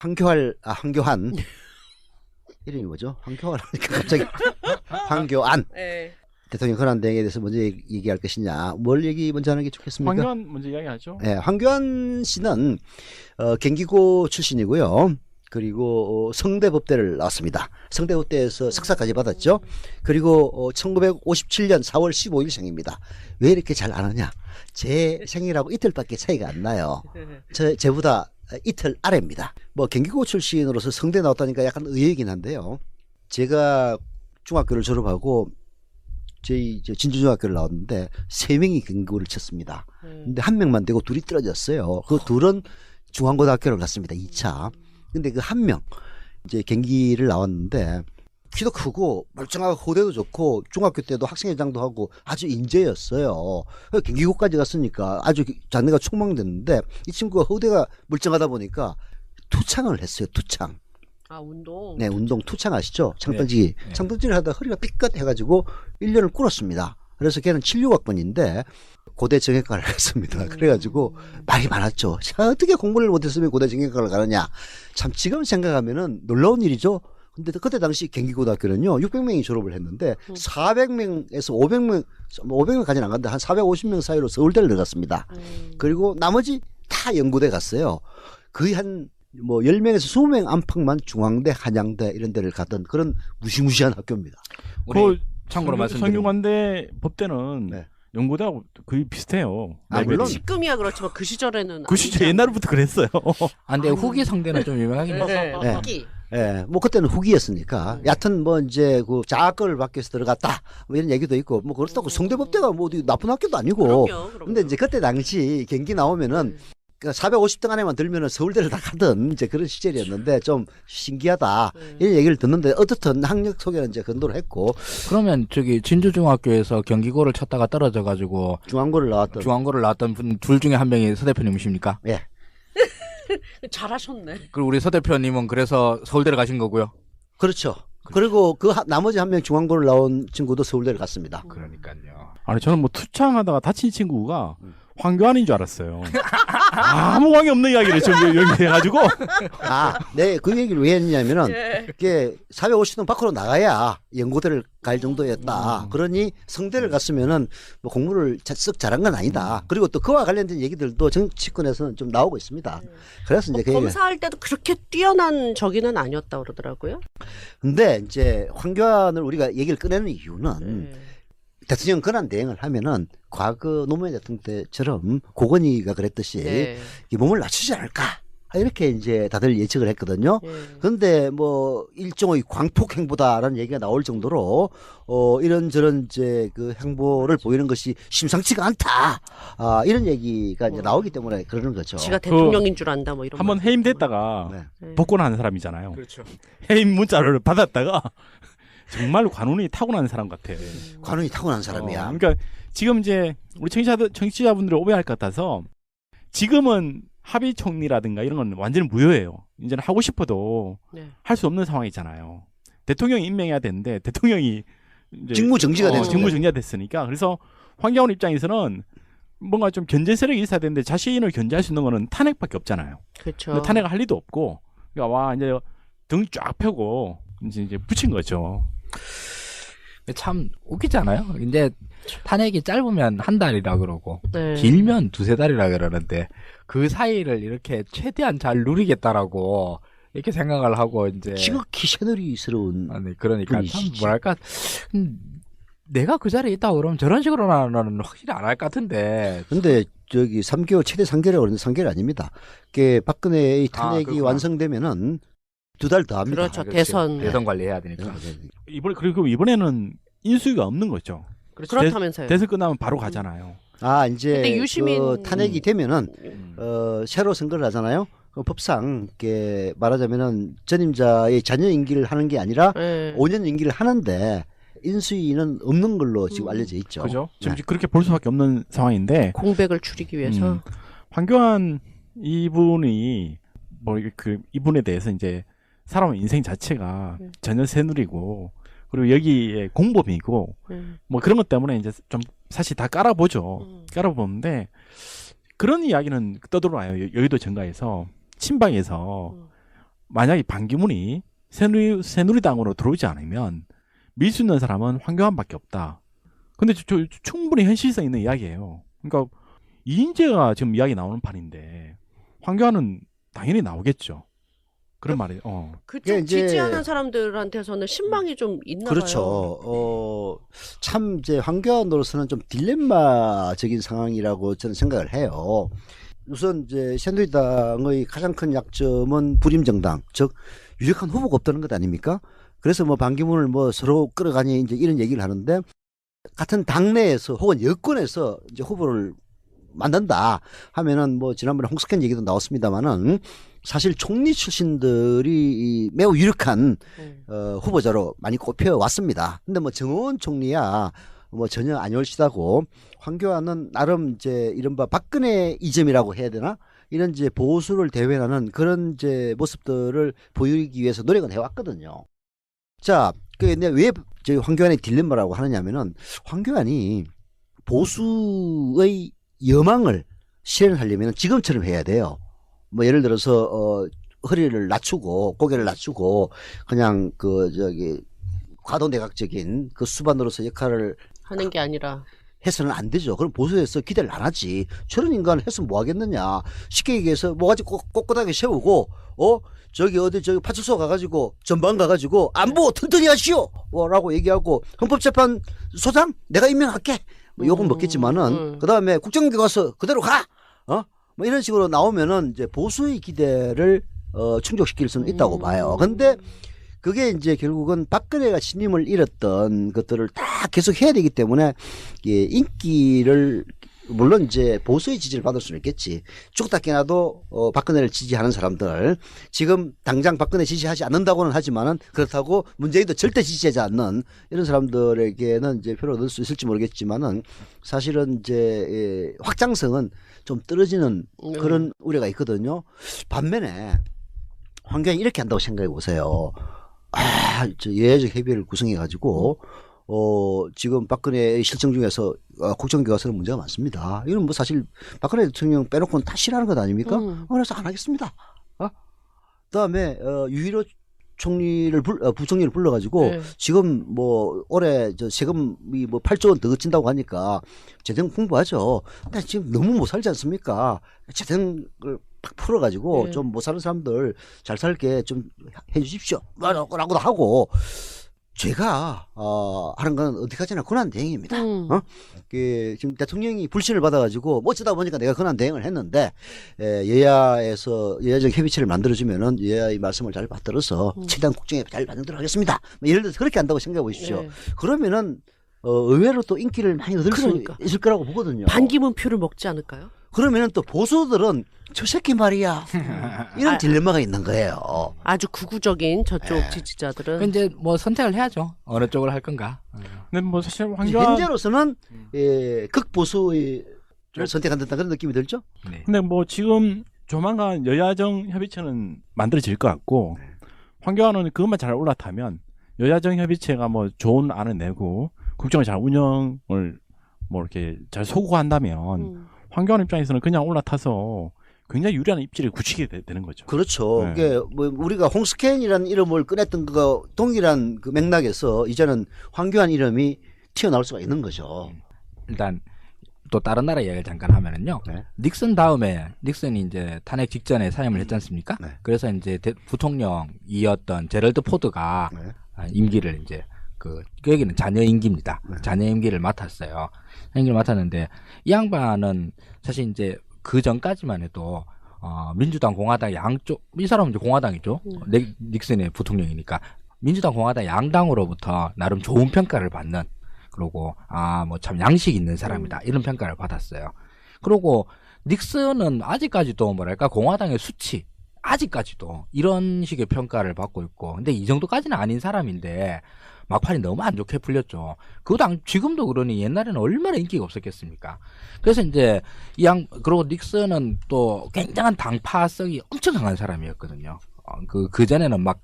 황교안 이름이 뭐죠? 황교안 하니까 갑자기 황교안 네. 대통령 권한대행에 대해서 먼저 얘기할 것이냐, 뭘 얘기 먼저 하는 게 좋겠습니까? 황교안 먼저 이야기하죠. 네, 황교안 씨는 경기고 출신이고요. 그리고 성대법대를 나왔습니다. 성대법대에서 석사까지 받았죠. 그리고 1957년 4월 15일생입니다. 왜 이렇게 잘 아느냐? 제 생일하고 이틀밖에 차이가 안 나요. 제보다 이틀 아래입니다. 뭐 경기고 출신으로서 성대 나왔다니까 약간 의외이긴 한데요. 제가 중학교를 졸업하고 저희 진주중학교를 나왔는데 3명이 경기고를 쳤습니다. 근데 1명만 되고 둘이 떨어졌어요. 그 둘은 중앙고등학교를 갔습니다. 2차. 근데 그 1명 이제 경기를 나왔는데 키도 크고 멀쩡하고 호대도 좋고 중학교 때도 학생회장도 하고 아주 인재였어요. 경기고까지 갔으니까 아주 자네가 촉망됐는데 이 친구가 호대가 멀쩡하다 보니까 투창을 했어요. 투창. 아, 운동. 네, 운동 투창 아시죠? 창던지기. 네. 창던지기를 하다가 허리가 삐끗 해가지고 1년을 꿇었습니다. 그래서 걔는 76학번인데 고대 정형과를 갔습니다. 그래가지고 말이 많았죠. 자, 어떻게 공부를 못했으면 고대 정형과를 가느냐. 참 지금 생각하면은 놀라운 일이죠. 근데 그때 당시 경기고등학교는요 600명이 졸업을 했는데 400명에서 500명, 500명까지는 안 갔는데 한 450명 사이로 서울대를 들어갔습니다. 그리고 나머지 다 연고대 갔어요. 거의 한 뭐 10명에서 20명 안팎만 중앙대, 한양대 이런 데를 가던 그런 무시무시한 학교입니다. 그 참고로 말씀드리면 성균관대 법대는 네. 연고대하고 거의 비슷해요. 아, 물론 지금이야 그렇지만 그 시절에는 그 시절 옛날부터 그랬어요. 아, 근데 후기 성대는 좀 유명하긴 했어. 네. 후기. 예, 뭐 그때는 후기였으니까. 여하튼 뭐 이제 그 자학을 밖에서 들어갔다 뭐 이런 얘기도 있고 뭐 그렇다고 성대법대가 뭐 어디 나쁜 학교도 아니고. 그럼요. 근데 이제 그때 당시 경기 나오면은 450등 안에만 들면은 서울대를 다 가던 이제 그런 시절이었는데 좀 신기하다 이런 얘기를 듣는데 어떻든 학력 소개는 이제 건도를 했고. 그러면 저기 진주중학교에서 경기고를 쳤다가 떨어져가지고 중앙고를 나왔던 분 둘 중에 한 명이 서 대표님이십니까? 예. 잘하셨네. 그리고 우리 서 대표님은 그래서 서울대를 가신 거고요. 그렇죠. 그리고 그 나머지 한 명 중앙고를 나온 친구도 서울대를 갔습니다. 그러니까요. 아니 저는 뭐 투창하다가 다친 친구가 황교안인 줄 알았어요. 아무 관계 없는 이야기를 좀 여기 해가지고. 네, 그 얘기를 왜 했냐면은, 예. 이게 450등 밖으로 나가야 연고대를 갈 정도였다. 그러니 성대를 갔으면은 뭐 공부를 쓱 잘한 건 아니다. 그리고 또 그와 관련된 얘기들도 정치권에서는 좀 나오고 있습니다. 그래서 이제 검사할 때도 그렇게 뛰어난 저기는 아니었다 그러더라고요. 근데 이제 황교안을 우리가 얘기를 꺼내는 이유는 대통령 권한 대행을 하면은 과거 노무현 대통령 때처럼 고건희가 그랬듯이 이 몸을 낮추지 않을까 이렇게 이제 다들 예측을 했거든요. 그런데 뭐 일종의 광폭 행보다라는 얘기가 나올 정도로 이런저런 이제 그 행보를 보이는 것이 심상치가 않다. 이런 얘기가 이제 나오기 때문에 그러는 거죠. 지가 대통령인 줄 안다 뭐 이런. 한번 해임됐다가 네. 복권하는 사람이잖아요. 그렇죠. 해임 문자를 받았다가 정말 관운이 타고난 사람 같아. 관운이 타고난 사람이야. 그러니까 지금 이제 우리 청취자분들이 오해할 것 같아서 지금은 합의 총리라든가 이런 건 완전히 무효예요. 이제는 하고 싶어도 할 수 없는 상황이잖아요. 대통령이 임명해야 되는데 대통령이 이제 직무정지가 됐어요. 직무정지가 됐으니까. 그래서 황교안 입장에서는 뭔가 좀 견제 세력이 있어야 되는데 자신을 견제할 수 있는 거는 탄핵밖에 없잖아요. 그렇죠. 근데 탄핵을 할 리도 없고, 그러니까 와 이제 등 쫙 펴고 이제 붙인 거죠. 참 웃기지 않아요? 이제 탄핵이 짧으면 한 달이라 그러고 네. 길면 두세 달이라 그러는데 그 사이를 이렇게 최대한 잘 누리겠다라고 이렇게 생각을 하고 이제 지극히 새누리스러운. 아니 그러니까 분이시지. 참 뭐랄까 내가 그 자리에 있다고 그러면 저런 식으로는 확실히 안 할 것 같은데. 근데 저기 3개월 최대 3개월이라고 그러는데 3개월 아닙니다. 그게 박근혜의 탄핵이 그렇구나. 완성되면은 2달 더 합니다. 그렇죠. 그렇지. 대선. 대선 관리해야 되니까. 그리고 이번에는 인수위가 없는 거죠. 그렇다면서요. 대선 끝나면 바로 가잖아요. 이제 근데 유시민 그 탄핵이 되면은 새로 선거를 하잖아요. 그 법상 이렇게 말하자면은 전임자의 자녀 임기를 하는 게 아니라 5년 임기를 하는데 인수위는 없는 걸로 지금 알려져 있죠. 그죠? 지금 그렇게 볼 수밖에 없는 상황인데 공백을 줄이기 위해서. 황교안 이분이 뭐 이분에 대해서 이제 사람 인생 자체가 전혀 새누리고 그리고 여기에 공범이고 뭐 그런 것 때문에 이제 좀 사실 다 깔아보죠. 깔아보는데 그런 이야기는 떠돌아요. 여의도 정가에서 친박에서 만약에 반기문이 새누리당으로 들어오지 않으면 밀 수 있는 사람은 황교안밖에 없다. 근데 충분히 현실성 있는 이야기예요. 그러니까 이인재가 지금 이야기 나오는 판인데 황교안은 당연히 나오겠죠. 그런 말이에요. 그쪽 이제- 지지하는 사람들한테서는 신망이 좀 있나 봐요. 그렇죠. 참 이제 황교안으로서는 좀 딜레마적인 상황이라고 저는 생각을 해요. 우선 이제 새누리당의 가장 큰 약점은 불임 정당, 즉 유력한 후보가 없다는 것 아닙니까? 그래서 뭐 반기문을 뭐 서로 끌어가니 이제 이런 얘기를 하는데, 같은 당내에서 혹은 여권에서 이제 후보를 만든다 하면은 뭐 지난번에 홍석현 얘기도 나왔습니다만은 사실 총리 출신들이 매우 유력한 후보자로 많이 꼽혀 왔습니다. 근데 뭐 정호원 총리야 뭐 전혀 아니올시다고, 황교안은 나름 이제 이른바 박근혜 이점이라고 해야 되나? 이런 이제 보수를 대변하는 그런 이제 모습들을 보이기 위해서 노력은 해왔거든요. 자, 왜 저희 황교안의 딜레마라고 하느냐면은, 황교안이 보수의 여망을 실현하려면 지금처럼 해야 돼요. 뭐 예를 들어서 허리를 낮추고 고개를 낮추고 그냥 과도내각적인 그 수반으로서 역할을 하는 게 아니라 해서는 안 되죠. 그럼 보수에서 기대를 안 하지. 저런 인간을 했으면 뭐 하겠느냐. 쉽게 얘기해서 뭐가지 꼿꼿하게 세우고, 저기 파출소 가가지고 전방 가가지고 안보 튼튼히 하시오 라고 얘기하고, 헌법재판소장 내가 임명할게 뭐 욕은 먹겠지만은 그 다음에 국정원에 가서 그대로 가 뭐 이런 식으로 나오면은 이제 보수의 기대를 충족시킬 수는 있다고 봐요. 근데 그게 이제 결국은 박근혜가 신임을 잃었던 것들을 다 계속 해야 되기 때문에, 인기를 물론 이제 보수의 지지를 받을 수는 있겠지. 죽다 깨나도 박근혜를 지지하는 사람들, 지금 당장 박근혜 지지하지 않는다고는 하지만은 그렇다고 문재인도 절대 지지하지 않는 이런 사람들에게는 이제 표를 얻을 수 있을지 모르겠지만은, 사실은 이제 확장성은 좀 떨어지는 그런 우려가 있거든요. 반면에 황교안이 이렇게 한다고 생각해 보세요. 예외적 협의를 구성해 가지고 지금 박근혜의 실정 중에서 국정교과서는 문제가 많습니다. 이건 뭐 사실 박근혜 대통령 빼놓고는 다 싫어하는 것 아닙니까? 그래서 안 하겠습니다. 그다음에 유일호 총리를 부총리를 불러가지고 지금 뭐 올해 세금이 뭐 8조 원 더 걷힌다고 하니까 재정 홍보하죠. 근데 지금 너무 못 살지 않습니까? 재정을 팍 풀어가지고 좀 못 사는 사람들 잘 살게 좀 해주십시오. 라고도 하고, 제가 하는 건 어디까지나 권한 대행입니다. 지금 대통령이 불신을 받아가지고 뭐 어쩌다 보니까 내가 권한 대행을 했는데, 여야에서 여야적 협의체를 만들어주면은 여야의 말씀을 잘 받들어서 최대한 국정에 잘 반영도록 하겠습니다. 뭐 예를 들어서 그렇게 한다고 생각해 보십시오. 그러면은 의외로 또 인기를 많이 얻을 수 있을 거라고 보거든요. 반기문 표를 먹지 않을까요? 그러면은 또 보수들은 저 새끼 말이야 이런 딜레마가 있는 거예요. 아주 극우적인 저쪽 지지자들은. 그 이제 뭐 선택을 해야죠. 어느 쪽을 할 건가. 근데 뭐 사실 황교안 현재로서는 극보수를 선택한다 그런 느낌이 들죠. 네. 근데 뭐 지금 조만간 여야정 협의체는 만들어질 것 같고, 황교안은 그것만 잘 올라타면 여야정 협의체가 뭐 좋은 안을 내고 국정을 잘 운영을 뭐 이렇게 잘 소구한다면 황교안 입장에서는 그냥 올라타서 굉장히 유리한 입지를 굳히게 되는 거죠. 그렇죠. 네. 이게 뭐 우리가 홍스캔이라는 이름을 꺼냈던 그거 동일한 그 맥락에서 이제는 황교안 이름이 튀어나올 수가 있는 거죠. 일단 또 다른 나라 이야기를 잠깐 하면은요. 네. 닉슨 다음에 닉슨이 이제 탄핵 직전에 사임을 했지 않습니까? 네. 그래서 이제 부통령이었던 제럴드 포드가 네. 임기를 이제 그 여기는 자녀 임기입니다. 네. 자녀 임기를 맡았어요. 임기를 맡았는데 이 양반은 사실 이제 그 전까지만 해도 민주당 공화당 양쪽, 이 사람은 이제 공화당이죠. 닉슨의 부통령이니까 민주당 공화당 양당으로부터 나름 좋은 평가를 받는, 그리고 뭐 참 양식 있는 사람이다 이런 평가를 받았어요. 그리고 닉슨은 아직까지도 뭐랄까 공화당의 수치, 아직까지도 이런 식의 평가를 받고 있고, 근데 이 정도까지는 아닌 사람인데 막판이 너무 안 좋게 풀렸죠. 그 당 지금도 그러니 옛날에는 얼마나 인기가 없었겠습니까? 그래서 이제 그리고 닉슨은 또 굉장한 당파성이 엄청 강한 사람이었거든요. 그 전에는 막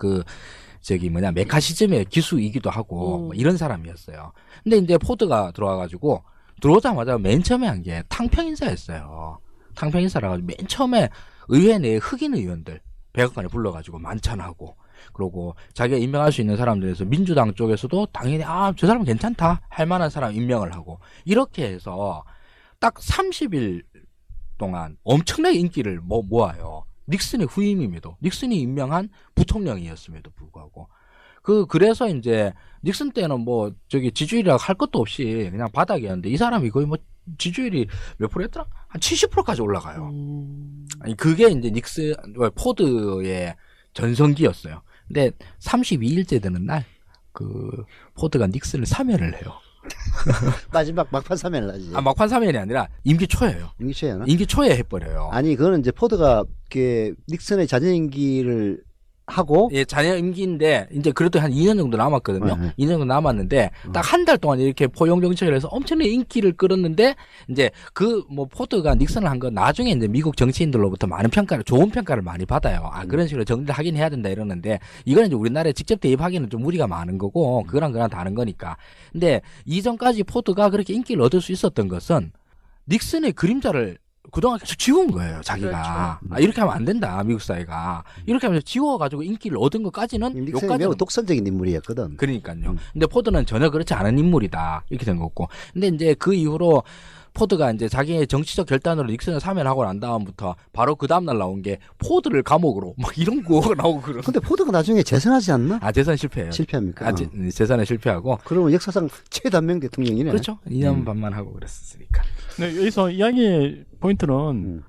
메카시즘의 기수이기도 하고 뭐 이런 사람이었어요. 근데 이제 포드가 들어와가지고 들어오자마자 맨 처음에 한 게 탕평 인사였어요. 탕평 인사라 가지고 맨 처음에 의회 내 흑인 의원들 백악관에 불러가지고 만찬하고 그러고 자기가 임명할 수 있는 사람들에서 민주당 쪽에서도 당연히 저 사람 괜찮다 할 만한 사람 임명을 하고 이렇게 해서 딱 30일 동안 엄청나게 인기를 모아요. 닉슨의 후임임에도 닉슨이 임명한 부통령이었음에도 불구하고 그래서 이제 닉슨 때는 뭐 지지율이라고 할 것도 없이 그냥 바닥이었는데 이 사람이 거의 뭐 지지율이 몇 프로였더라? 한 70%까지 올라가요. 아니 그게 이제 포드의 전성기였어요. 근데 32일째 되는 날 포드가 닉슨을 사면을 해요. 마지막 막판 사면을 하지. 막판 사면이 아니라 임기 초예요. 임기 초에나? 임기 초에 해버려요. 아니 그거는 이제 포드가 닉슨의 자녀 임기를 하고 예, 자녀 임기인데 이제 그래도 한 2년 정도 남았거든요. 네. 2년 정도 남았는데 딱 한 달 동안 이렇게 포용 정책을 해서 엄청나게 인기를 끌었는데 이제 포드가 닉슨을 한 건 나중에 이제 미국 정치인들로부터 많은 좋은 평가를 많이 받아요. 그런 식으로 정리를 하긴 해야 된다 이러는데 이건 이제 우리나라에 직접 대입하기는 좀 무리가 많은 거고 그거랑 다른 거니까. 근데 이전까지 포드가 그렇게 인기를 얻을 수 있었던 것은 닉슨의 그림자를 그동안 계속 지운 거예요, 자기가. 그렇죠. 이렇게 하면 안 된다, 미국 사회가. 이렇게 하면서 지워가지고 인기를 얻은 것까지는, 닉슨이 매우 독선적인 인물이었거든. 그러니까요. 근데 포드는 전혀 그렇지 않은 인물이다. 이렇게 된 거고. 근데 이제 그 이후로 포드가 이제 자기의 정치적 결단으로 닉슨을 사면하고 난 다음부터 바로 그 다음날 나온 게 포드를 감옥으로 막 이런 거가 나오고 그런. 근데 포드가 나중에 재선하지 않나? 재선 실패해요. 실패합니까? 재선에 실패하고. 그러면 역사상 최단명 대통령이네. 그렇죠. 2년 반만 하고 그랬으니까. 네, 여기서 이야기의 포인트는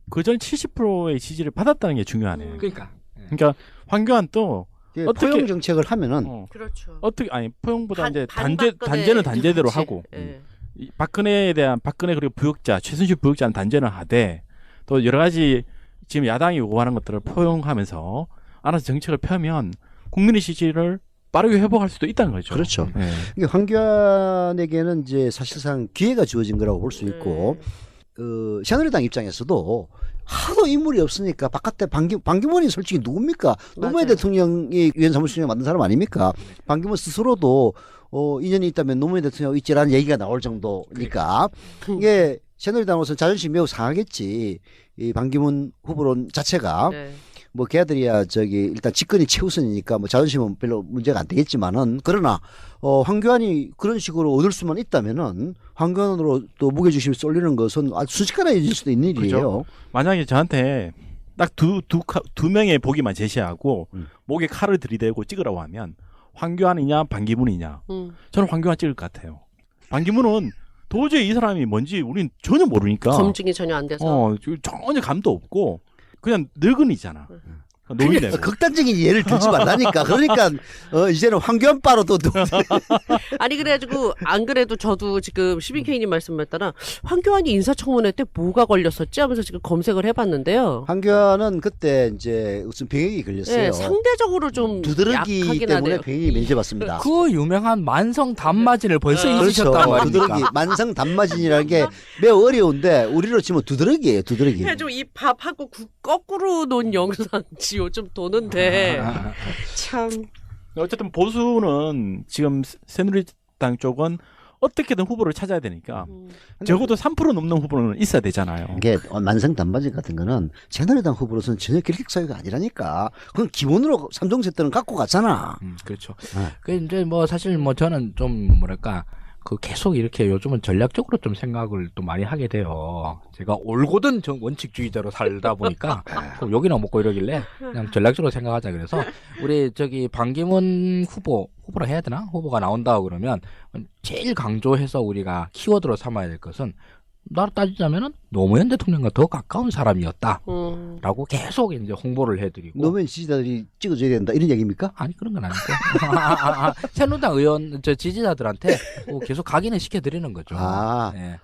그전 70%의 지지를 받았다는 게 중요하네요. 그러니까 황교안도 어떻게 포용 정책을 하면은 그렇죠. 어떻게 포용보다 이제 반박근혜 단죄는 단죄대로 그렇지. 하고 예. 이 박근혜에 대한 박근혜 그리고 부역자 최순실 부역자는 단죄는 하되 또 여러 가지 지금 야당이 요구하는 것들을 포용하면서 알아서 정책을 펴면 국민의 지지를 빠르게 회복할 수도 있다는 거죠. 그렇죠. 네. 그러니까 황교안에게는 이제 사실상 기회가 주어진 거라고 볼 수 있고 새누리당 입장에서도 하도 인물이 없으니까 바깥에 반기문이 솔직히 누굽니까? 노무현 대통령이 유엔 사무총장 만든 사람 아닙니까? 반기문 스스로도 인연이 있다면 노무현 대통령 있지라는 얘기가 나올 정도니까 이게 새누리당으로서 자존심이 매우 상하겠지. 이 반기문 후보론 자체가 네. 뭐 걔들이야 일단 직권이 최우선이니까 뭐 자존심은 별로 문제가 안 되겠지만은 그러나 황교안이 그런 식으로 얻을 수만 있다면은 황교안으로 또 무게중심이 쏠리는 것은 아주 순식간에 질 수도 있는 일이에요. 그죠. 만약에 저한테 딱 두 명의 보기만 제시하고 목에 칼을 들이대고 찍으라고 하면 황교안이냐 반기문이냐 저는 황교안 찍을 것 같아요. 반기문은 도저히 이 사람이 뭔지 우린 전혀 모르니까 검증이 전혀 안 돼서 전혀 감도 없고 그냥 늙은이잖아. 노인네. 극단적인 예를 들지 말라니까. 그러니까 이제는 황교안바로도 아니 그래가지고 안 그래도 저도 지금 시민케이님 말씀에 따라 황교안이 인사청문회 때 뭐가 걸렸었지 하면서 지금 검색을 해봤는데요. 황교안은 그때 이제 무슨 병역이 걸렸어요. 네, 상대적으로 좀 두드러기 약하긴 때문에 하네요. 병역이 면제받습니다. 그 유명한 만성 단마진을 벌써 그렇죠. 잊으셨단 말입니까? 두드러기 만성 단마진이라는 게 매우 어려운데 우리로 치면 두드러기예요. 두드러기. 해좀 이 밥하고 거꾸로 놓은 영상지 요즘 도는데 참. 어쨌든 보수는 지금 새누리당 쪽은 어떻게든 후보를 찾아야 되니까 적어도 3% 넘는 후보는 있어야 되잖아요. 이게 만성 단마진 같은 거는 새누리당 후보로서는 전혀 결격 사유가 아니라니까. 그건 기본으로 삼종세 때는 갖고 갔잖아. 그렇죠. 네. 그 이제 뭐 사실 뭐 저는 좀 뭐랄까 계속 이렇게 요즘은 전략적으로 좀 생각을 또 많이 하게 돼요. 제가 올곧은 원칙주의자로 살다 보니까 그럼 욕이나 먹고 이러길래 그냥 전략적으로 생각하자 그래서 우리 반기문 후보라 해야 되나? 후보가 나온다고 그러면 제일 강조해서 우리가 키워드로 삼아야 될 것은 나로 따지자면은 노무현 대통령과 더 가까운 사람이었다라고 계속 이제 홍보를 해드리고 노무현 지지자들이 찍어줘야 된다 이런 얘기입니까? 아니 그런 건 아니고 새누리당 의원 지지자들한테 계속 각인을 시켜드리는 거죠. 네.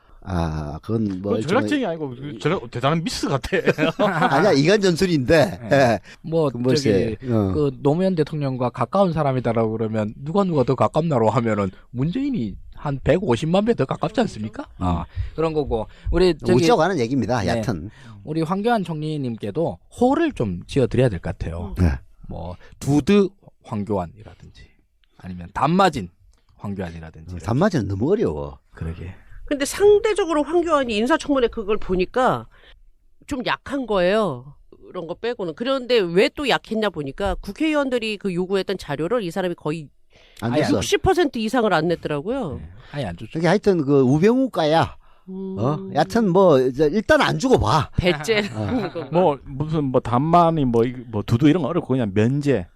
그건 뭐 전략적이 아니고 대단한 미스 같아. 아니야 이간 전술인데. 네. 뭐 글쎄, 그 노무현 대통령과 가까운 사람이다라고 그러면 누가 더 가깝나로 하면은 문재인이 한 150만 배 더 가깝지 않습니까? 그런 거고 우리 우쩍 하는 얘기입니다. 네. 얕은. 우리 황교안 총리님께도 호를 좀 지어드려야 될 것 같아요. 네. 뭐 두드 황교안이라든지 아니면 단마진 황교안이라든지. 단마진은 너무 어려워. 그러게. 근데 상대적으로 황교안이 인사청문회 그걸 보니까 좀 약한 거예요. 그런 거 빼고는. 그런데 왜 또 약했냐 보니까 국회의원들이 그 요구했던 자료를 이 사람이 거의 안 아예 됐어. 60% 이상을 안 냈더라고요. 네. 아예 안 좋죠. 그게 하여튼 그 우병우과야. 여하튼 뭐 이제 일단 안 주고 봐. 배째. 뭐 무슨 뭐 단만이 뭐 두두 이런 거 어렵고 그냥 면제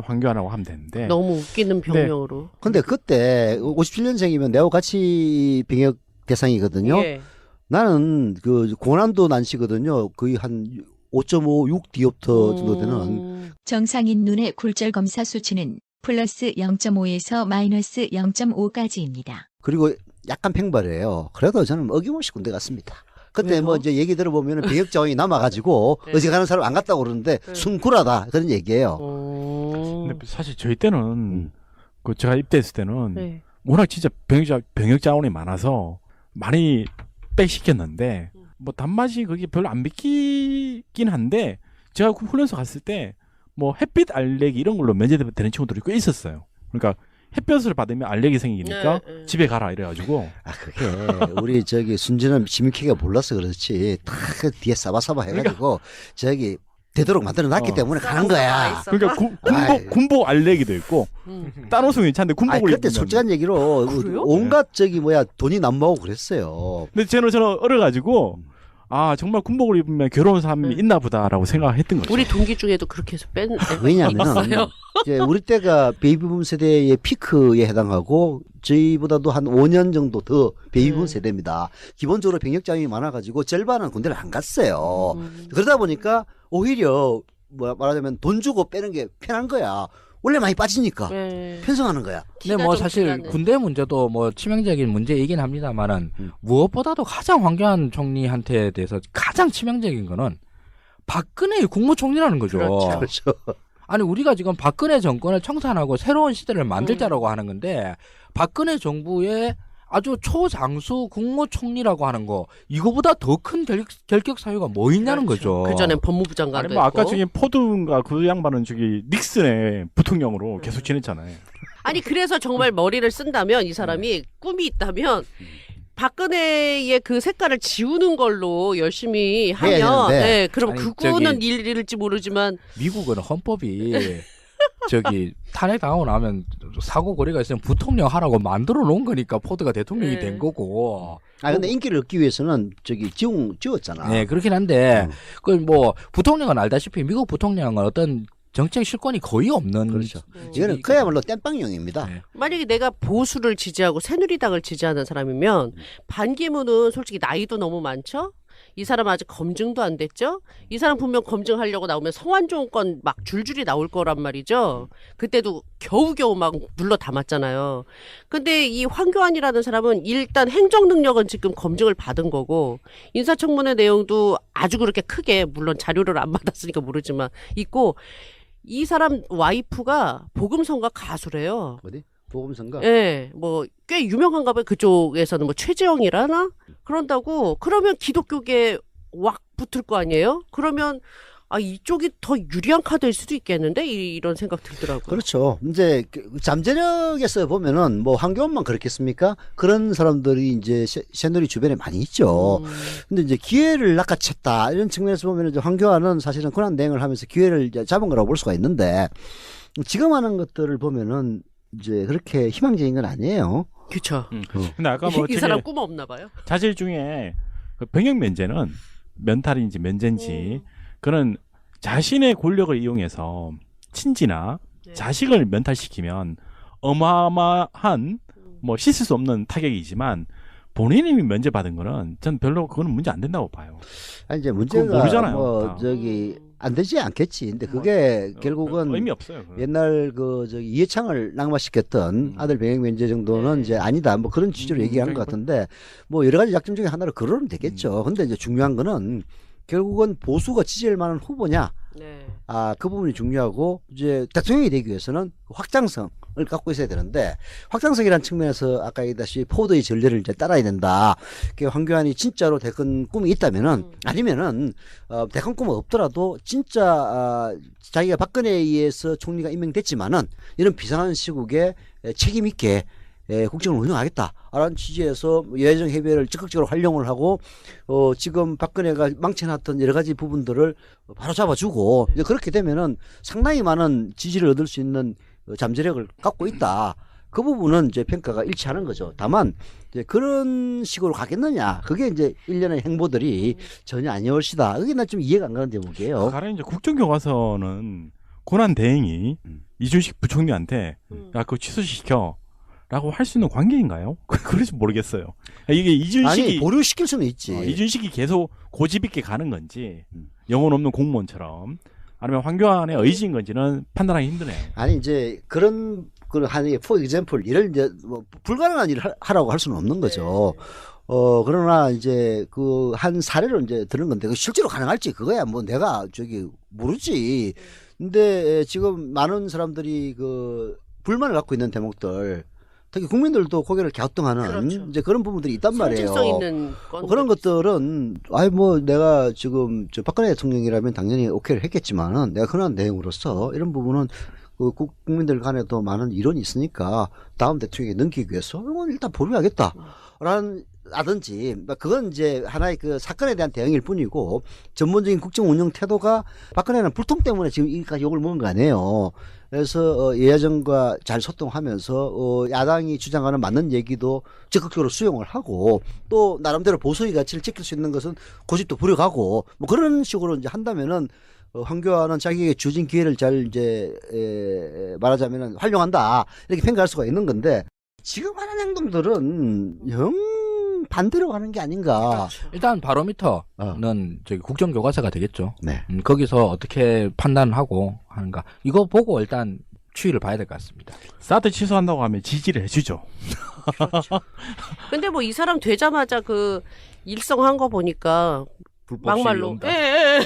황교안하고 하면 되는데 너무 웃기는 병명으로. 근데 그때 57년생이면 내하고 같이 병역 대상이거든요. 예. 나는 그 고난도 난시거든요. 거의 한 5.5, 6 디옵터 정도 되는. 정상인 눈의 굴절 검사 수치는 플러스 0.5에서 마이너스 0.5까지입니다. 그리고 약간 팽발해요. 그래도 저는 어김없이 군대 갔습니다. 그때 왜요? 뭐 이제 얘기 들어보면 병역 자원이 남아가지고 네. 어제 가는 사람 안 갔다고 그러는데 네. 순구라다 그런 얘기예요. 근데 사실 저희 때는 그 제가 입대했을 때는 네. 워낙 진짜 병역 자원이 많아서 많이 빽시켰는데 뭐 단맛이 그게 별로 안 믿기긴 한데 제가 그 훈련소 갔을 때 뭐 햇빛 알레르기 이런 걸로 면제되는 친구들이 꽤 있었어요. 그러니까 햇볕을 받으면 알레르기 생기니까 네, 네. 집에 가라 이래가지고 아 그게 우리 저기 순진한 시민키가 몰라서 그렇지 다 그 뒤에 싸바싸바 해가지고 저기 되도록 만들어놨기 때문에 가는 거야. 그러니까 아이. 군복 알레르기도 있고 딴옷은 괜찮은데 아 군복을 그때 입으면 솔직한 얘기로 그래요? 온갖 저기 뭐야 돈이 남모하고 그랬어요. 근데 저는 어려가지고 아 정말 군복을 입으면 괴로운 삶이 있나 보다라고 생각했던 거죠. 우리 동기 중에도 그렇게 해서 뺀 왜냐하면 있어요. 이제 우리 때가 베이비붐 세대의 피크에 해당하고 저희보다도 한 5년 정도 더 베이비붐 세대입니다. 기본적으로 병역 자원이 많아가지고 절반은 군대를 안 갔어요. 그러다 보니까 오히려 뭐 말하자면 돈 주고 빼는 게 편한 거야. 원래 많이 빠지니까 네. 편성하는 거야. 근데 티가 뭐 좀 사실 티나네. 군대 문제도 뭐 치명적인 문제이긴 합니다만은 무엇보다도 가장 황교안 총리한테 대해서 가장 치명적인 거는 박근혜의 국무총리라는 거죠. 그렇죠. 아니 우리가 지금 박근혜 정권을 청산하고 새로운 시대를 만들자라고 하는 건데 박근혜 정부의 아주 초장수 국무총리라고 하는 거 이거보다 더 큰 결격 사유가 뭐 있냐는 거죠. 그 전엔 법무부 장관도 아니 뭐 아까 했고. 저기 포드인가 그 양반은 저기 닉슨의 부통령으로 계속 지냈잖아요. 아니 그래서 정말 머리를 쓴다면 이 사람이 꿈이 있다면 박근혜의 그 색깔을 지우는 걸로 열심히 하면 되는데. 네, 그럼 아니, 그거는 일일지 모르지만 미국은 헌법이 저기 탄핵 당하고 나면 사고 거리가 있으면 부통령 하라고 만들어 놓은 거니까 포드가 대통령이 네. 된 거고. 아 근데 인기를 얻기 위해서는 저기 지웠잖아. 네, 그렇긴 한데 그 뭐 부통령은 알다시피 미국 부통령은 어떤 정책 실권이 거의 없는 그렇죠. 이거는 그야말로 땜빵용입니다. 네. 만약에 내가 보수를 지지하고 새누리당을 지지하는 사람이면 반기문은 솔직히 나이도 너무 많죠? 이 사람 아직 검증도 안 됐죠? 이 사람 분명 검증하려고 나오면 성완종 건 막 줄줄이 나올 거란 말이죠. 그때도 겨우겨우 막 눌러 담았잖아요. 근데 이 황교안이라는 사람은 일단 행정 능력은 지금 검증을 받은 거고 인사청문회 내용도 아주 그렇게 크게 물론 자료를 안 받았으니까 모르지만 있고 이 사람 와이프가 복음성가 가수래요. 어디? 보금선가? 예, 뭐 꽤 유명한가 봐요. 그쪽에서는 뭐 최재형이라나 그런다고 그러면 기독교계 왁 붙을 거 아니에요? 그러면 아 이쪽이 더 유리한 카드일 수도 있겠는데 이런 생각 들더라고요. 그렇죠. 이제 잠재력에서 보면은 뭐 황교안만 그렇겠습니까? 그런 사람들이 이제 새누리 주변에 많이 있죠. 근데 이제 기회를 낚아챘다 이런 측면에서 보면 이제 황교안은 사실은 권한 대행을 하면서 기회를 이제 잡은 거라고 볼 수가 있는데 지금 하는 것들을 보면은 이제 그렇게 희망적인 건 아니에요. 그렇죠. 근데 아까 뭐 이 저기 사람 꿈 없나 봐요. 자질 중에 그 병역 면제는 면탈인지 면제인지 그런 자신의 권력을 이용해서 친지나 네. 자식을 면탈시키면 어마어마한 뭐 씻을 수 없는 타격이지만 본인이 면제받은 거는 전 별로 그거는 문제 안 된다고 봐요. 아니 이제 그건 문제가 모르잖아요. 뭐 다. 저기 안 되지 않겠지. 근데 그게 결국은 의미 없어요. 그건. 옛날 그 저기 이해창을 낙마시켰던 아들 병역 면제 정도는 네. 이제 아니다. 뭐 그런 취지로 얘기한 것 같은데 뭐 여러 가지 약점 중에 하나로 그러면 되겠죠. 근데 이제 중요한 거는 결국은 보수가 지지할 만한 후보냐. 네. 아, 그 부분이 중요하고 이제 대통령이 되기 위해서는 확장성을 갖고 있어야 되는데 확장성이라는 측면에서 아까 얘기했다시피 포드의 전례를 이제 따라야 된다. 황교안이 진짜로 대권 꿈이 있다면은 아니면은 대권 꿈은 없더라도 진짜 자기가 박근혜에 의해서 총리가 임명됐지만은 이런 비상한 시국에 책임 있게 국정을 운영하겠다라는 취지에서 여야정 협의회를 적극적으로 활용을 하고 지금 박근혜가 망쳐놨던 여러 가지 부분들을 바로 잡아주고 이제 그렇게 되면은 상당히 많은 지지를 얻을 수 있는 잠재력을 갖고 있다. 그 부분은 이제 평가가 일치하는 거죠. 다만 이제 그런 식으로 가겠느냐? 그게 이제 일련의 행보들이 전혀 아니올시다. 그게 나 좀 이해가 안 가는 대목이에요. 가령 이제 국정교과서는 고난 대행이 이준식 부총리한테 야 그거 취소시켜라고 할 수 있는 관계인가요? 그래서 모르겠어요. 이게 이준식이 아니 보류시킬 수는 있지. 이준식이 계속 고집 있게 가는 건지 영혼 없는 공무원처럼 아니면 황교안의 의지인 건지는 판단하기 힘드네요. 아니 이제 그런 한 for example 이런 이제 뭐 불가능한 일을 하라고 할 수는 없는 거죠. 그러나 이제 그 한 사례로 이제 들은 건데 실제로 가능할지 그거야 뭐 내가 저기 모르지. 근데 지금 많은 사람들이 그 불만을 갖고 있는 대목들 특히 국민들도 고개를 갸우뚱하는 그렇죠. 이제 그런 부분들이 있단 말이에요. 상징성 있는 건 그런 것들은 아이 뭐 내가 지금 저 박근혜 대통령이라면 당연히 오케이를 했겠지만은 내가 그런 내용으로서 이런 부분은 그 국민들 간에도 많은 이론이 있으니까 다음 대통령에 넘기기 위해서 이건 일단 보류하겠다라는 라든지 그건 이제 하나의 그 사건에 대한 대응일 뿐이고 전문적인 국정 운영 태도가 박근혜는 불통 때문에 지금 여기까지 욕을 먹은 거 아니에요. 그래서 여야정과 잘 소통하면서 야당이 주장하는 맞는 얘기도 적극적으로 수용을 하고 또 나름대로 보수의 가치를 지킬 수 있는 것은 고집도 부려가고 뭐 그런 식으로 이제 한다면은 황교안은 자기에게 주어진 기회를 잘 이제 말하자면은 활용한다 이렇게 평가할 수가 있는 건데 지금 하는 행동들은 영 반대로 가는 게 아닌가. 일단 바로미터는 저기 국정교과서가 되겠죠. 네. 거기서 어떻게 판단하고 하는가 이거 보고 일단 추이를 봐야 될 것 같습니다. 사드 취소한다고 하면 지지를 해주죠. 근데 뭐 이 사람 되자마자 그 일성한 거 보니까 불법 막말로. 시위온다. 예.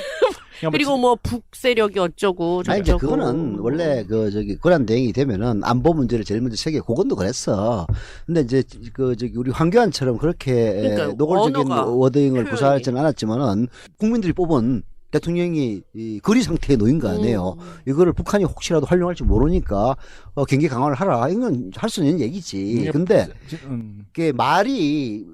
그냥 그리고 뭐 북세력이 어쩌고 저쩌고. 아니 이제 그거는 원래 그 저기 고난 대행이 되면은 안보 문제를 제일 먼저 세계 고건도 그랬어. 근데 이제 그 저기 우리 황교안처럼 그렇게 그러니까 노골적인 언어가, 워딩을 표현이. 구사하지는 않았지만은 국민들이 뽑은 대통령이 이 거리 상태에 놓인 거 아니에요. 이거를 북한이 혹시라도 활용할지 모르니까 경계 강화를 하라. 이건 할 수 있는 얘기지. 근데 그게 말이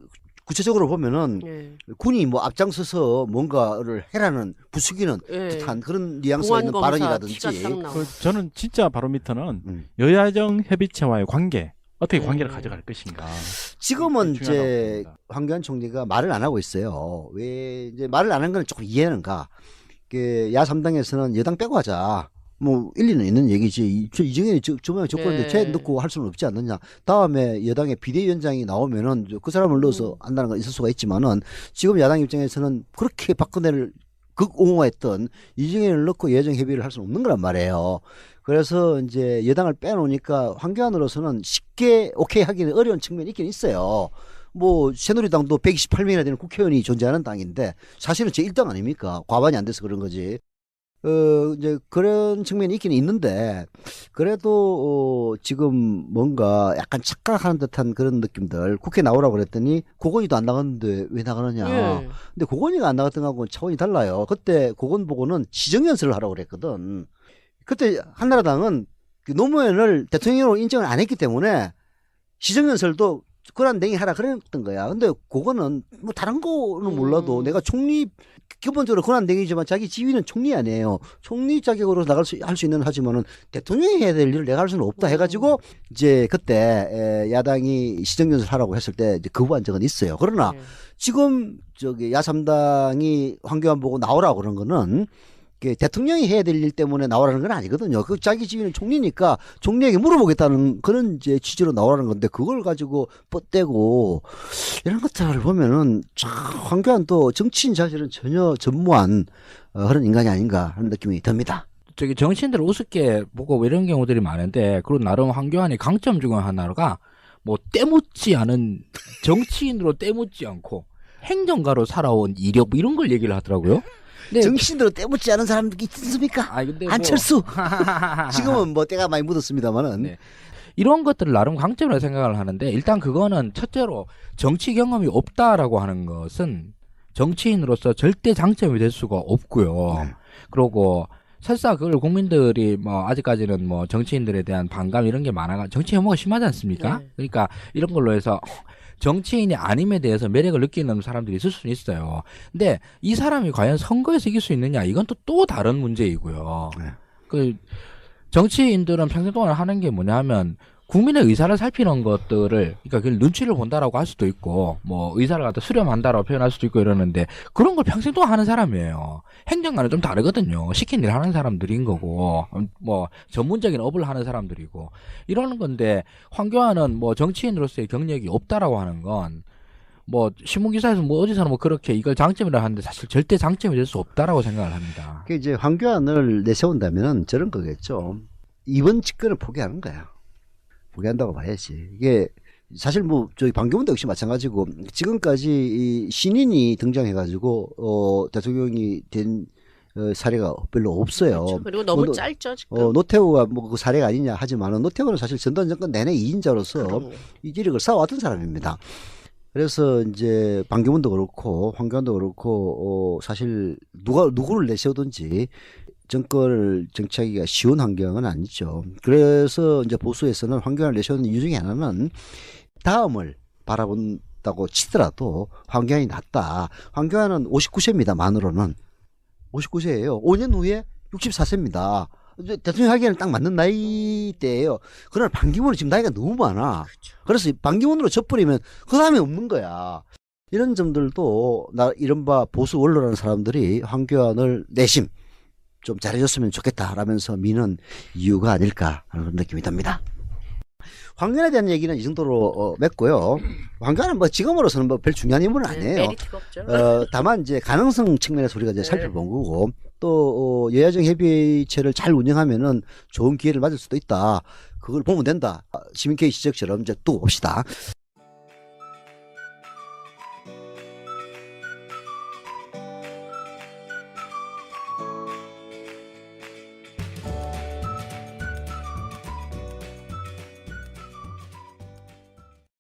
구체적으로 보면은 예. 군이 뭐 앞장서서 뭔가를 해라는 부추기는 예. 듯한 그런 뉘앙스가 있는 보안검사 발언이라든지 티가 딱 나와. 저는 진짜 바로미터는 음. 여야정 협의체와의 관계 어떻게 관계를 가져갈 것인가. 지금은 그게 중요하다고 이제 봅니다. 황교안 총리가 말을 안 하고 있어요. 왜 이제 말을 안 한 건 조금 이해는 가. 그 야3당에서는 여당 빼고 하자. 뭐 일리는 있는 얘기지. 이정현이 저번에 조건인데 예. 쟤 넣고 할 수는 없지 않느냐. 다음에 여당의 비대위원장이 나오면은 그 사람을 넣어서 한다는 건 있을 수가 있지만은 지금 야당 입장에서는 그렇게 박근혜를 극옹호했던 이정현을 넣고 예정 협의를 할 수는 없는 거란 말이에요. 그래서 이제 여당을 빼놓으니까 황교안으로서는 쉽게 오케이 하기는 어려운 측면이 있긴 있어요. 뭐 새누리당도 128명이나 되는 국회의원이 존재하는 당인데 사실은 제 1당 아닙니까? 과반이 안 돼서 그런 거지. 이제 그런 측면이 있긴 있는데 그래도 지금 뭔가 약간 착각하는 듯한 그런 느낌들 국회 나오라고 그랬더니 고건이도 안 나갔는데 왜 나가느냐. 예. 근데 고건이가 안 나갔던 거하고는 차원이 달라요. 그때 고건 보고는 시정연설을 하라고 그랬거든. 그때 한나라당은 그 노무현을 대통령으로 인정을 안 했기 때문에 시정연설도 권한 대행이 하라 그랬던 거야. 근데 그거는 뭐 다른 거는 몰라도 내가 총리 기본적으로 권한 대행이지만 자기 지위는 총리 아니에요. 총리 자격으로 나갈 수 할 수 있는 하지만은 대통령이 해야 될 일을 내가 할 수는 없다 해가지고 이제 그때 야당이 시정연설 하라고 했을 때 이제 거부한 적은 있어요. 그러나 예. 지금 저기 야3당이 황교안 보고 나오라고 그런 거는 대통령이 해야 될 일 때문에 나오라는 건 아니거든요. 그 자기 지위는 총리니까 총리에게 물어보겠다는 그런 이제 취지로 나오라는 건데 그걸 가지고 뻗대고 이런 것들을 보면은 참 황교안도 정치인 자질은 전혀 전무한 그런 인간이 아닌가 하는 느낌이 듭니다. 저기 정치인들 우습게 보고 이런 경우들이 많은데 그리고 나름 황교안의 강점 중 하나가 뭐 때묻지 않은 정치인으로 때묻지 않고 행정가로 살아온 이력 뭐 이런 걸 얘기를 하더라고요. 네. 정치인으로 때묻지 않은 사람들이 있습니까? 근데 안철수 지금은 뭐 때가 많이 묻었습니다만은 네. 이런 것들을 나름 강점으로 생각을 하는데 일단 그거는 첫째로 정치 경험이 없다라고 하는 것은 정치인으로서 절대 장점이 될 수가 없고요. 네. 그리고 설사 그걸 국민들이 뭐 아직까지는 뭐 정치인들에 대한 반감 이런 게 많아가 정치 혐오가 심하지 않습니까? 네. 그러니까 이런 걸로 해서 정치인이 아님에 대해서 매력을 느끼는 사람들이 있을 수는 있어요. 근데 이 사람이 과연 선거에서 이길 수 있느냐 이건 또 다른 문제이고요. 네. 그 정치인들은 평생 동안 하는 게 뭐냐면 국민의 의사를 살피는 것들을 그러니까 그 눈치를 본다라고 할 수도 있고 뭐 의사를 갖다 수렴한다라고 표현할 수도 있고 이러는데 그런 걸 평생 동안 하는 사람이에요. 행정과는 좀 다르거든요. 시킨 일 하는 사람들인 거고 뭐 전문적인 업을 하는 사람들이고 이러는 건데 황교안은 뭐 정치인으로서의 경력이 없다라고 하는 건 뭐 신문 기사에서 뭐 어디서는 뭐 그렇게 이걸 장점이라 하는데 사실 절대 장점이 될 수 없다라고 생각을 합니다. 그 이제 황교안을 내세운다면은 저런 거겠죠. 이번 집권을 포기하는 거야. 포기한다고 봐야지. 이게 사실 뭐 저희 반기문도 역시 마찬가지고 지금까지 이 신인이 등장해가지고 대통령이 된 사례가 별로 없어요. 그렇죠. 그리고 너무 뭐, 짧죠 지금. 노태우가 뭐 그 사례가 아니냐 하지만은 노태우는 사실 전두환 정권 내내 2인자로서 그럼요. 이 이력을 쌓아왔던 사람입니다. 그래서 이제 반기문도 그렇고 황교안도 그렇고 사실 누구를 내세우든지 정권을 정치하기가 쉬운 환경은 아니죠. 그래서 이제 보수에서는 황교안을 내세우는 이유 중에 하나는 다음을 바라본다고 치더라도 황교안이 낫다. 황교안은 59세입니다. 만으로는 59세예요. 5년 후에 64세입니다. 대통령 하기에는 딱 맞는 나이대예요. 그러나 반기문은 지금 나이가 너무 많아. 그래서 반기문으로 져버리면 그 다음에 없는 거야. 이런 점들도 이른바 보수 원로라는 사람들이 황교안을 내심 좀 잘해줬으면 좋겠다라면서 미는 이유가 아닐까 하는 그런 느낌이 듭니다. 황교안에 대한 얘기는 이 정도로 맺고요. 황교안은 뭐 지금으로서는 뭐 별 중요한 인물은 아니에요. 메리트가 없죠. 다만 이제 가능성 측면에서 우리가 이제 살펴본 거고 또 여야정 협의체를 잘 운영하면은 좋은 기회를 맞을 수도 있다. 그걸 보면 된다. 시민케이 지적처럼 이제 두고 봅시다.